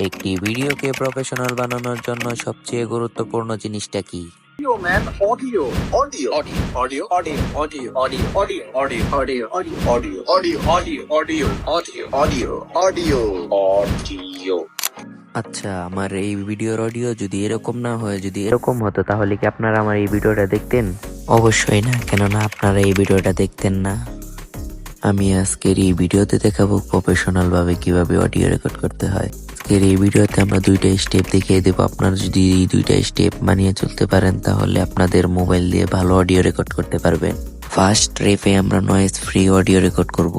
একটি ভিডিওকে প্রফেশনাল বানানোর জন্য সবচেয়ে গুরুত্বপূর্ণ জিনিসটা কি? Audio, man. Audio. Audio. Audio. Audio. Audio. Audio. Audio. Audio. Audio. Audio. Audio. Audio. Audio. Audio. Audio. Audio. Audio. Audio. আচ্ছা, আমার এই ভিডিওর অডিও যদি এরকম না হয়, যদি এরকম হতো তাহলে কি আপনারা আমার এই ভিডিওটা দেখতেন? অবশ্যই না, কেননা আপনারা এই ভিডিওটা দেখতেন না। আমি আজকের এই ভিডিওতে দেখাবো প্রফেশনাল ভাবে কিভাবে অডিও রেকর্ড করতে হয়। আজকের এই ভিডিওতে আমরা দুইটা স্টেপ দেখিয়ে দেবো। আপনারা যদি এই দুইটা স্টেপ মানিয়ে চলতে পারেন তাহলে আপনাদের মোবাইল দিয়ে ভালো অডিও রেকর্ড করতে পারবেন। ফার্স্ট রেফে আমরা নয়েজ ফ্রি অডিও রেকর্ড করব,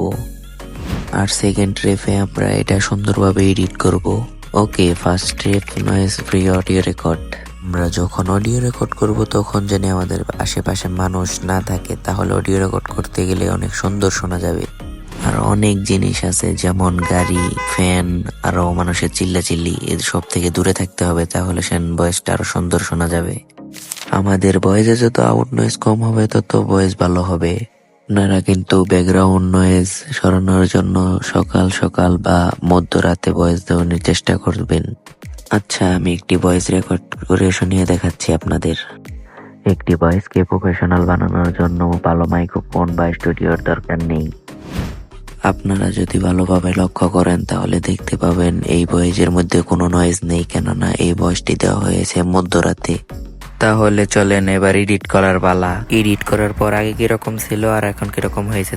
আর সেকেন্ড রেফে আমরা এটা সুন্দরভাবে এডিট করব। Okay, first rep noise free audio record. আমরা যখন অডিও রেকর্ড করব তখন যেন আমাদের আশেপাশে মানুষ না থাকে, তাহলে অডিও রেকর্ড করতে গেলে অনেক সুন্দর শোনা যাবে। আর অনেক জিনিস আছে যেমন গাড়ি, ফ্যান, আরো মানুষের চিল্লাচিল্লি, এর সব থেকে দূরে থাকতে হবে, তাহলে সেন ভয়েসটা আরো সুন্দর শোনা যাবে। আমাদের ভয়েসে যত আউট নয়েজ কম হবে তত ভয়েস ভালো হবে। আপনারা কিন্তু ব্যাকগ্রাউন্ড নয়েজ সরানোর জন্য সকাল সকাল বা মধ্যরাতে ভয়েস দেওয়ার চেষ্টা করবেন। আচ্ছা, আমি একটি ভয়েস রেকর্ড করে শুনিয়ে দেখাচ্ছি আপনাদের। একটি ভয়েসকে প্রফেশনাল বানানোর জন্য ভালো মাইক্রোফোন বা স্টুডিওর দরকার নেই। আপনারা যদি ভালোভাবে লক্ষ্য করেন তাহলে দেখতে পাবেন এই ভয়েসের মধ্যে কোনো নয়েজ নেই, কেননা এই ভয়েসটি দেওয়া হয়েছে মধ্যরাতে। তাহলে চলেন এবার এডিট করার পালা। এডিট করার পর আগে কিরকম ছিল আর এখন কিরকম হয়েছে।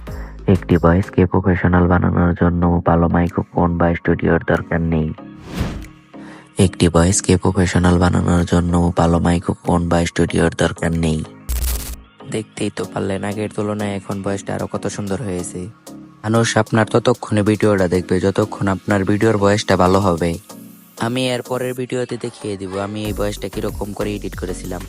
একটি ভয়েসকে প্রফেশনাল বানানোর জন্য ভালো মাইক্রোফোন বা স্টুডিওর দরকার নেই। একটি ভয়েসকে প্রফেশনাল বানানোর জন্য ভালো মাইক্রোফোন বা স্টুডিওর দরকার নেই। দেখতেই তো পারলেন আগের তুলনায় এখন ভয়েসটা আরো কত সুন্দর হয়েছে। মানুষ আপনার ততক্ষণে ভিডিওটা দেখবে যতক্ষণ আপনার ভিডিওর ভয়েসটা ভালো হবে। আমি এর পরের ভিডিওতে দেখিয়ে দিব আমি এই ভয়েসটা কিরকম করে এডিট করেছিলাম।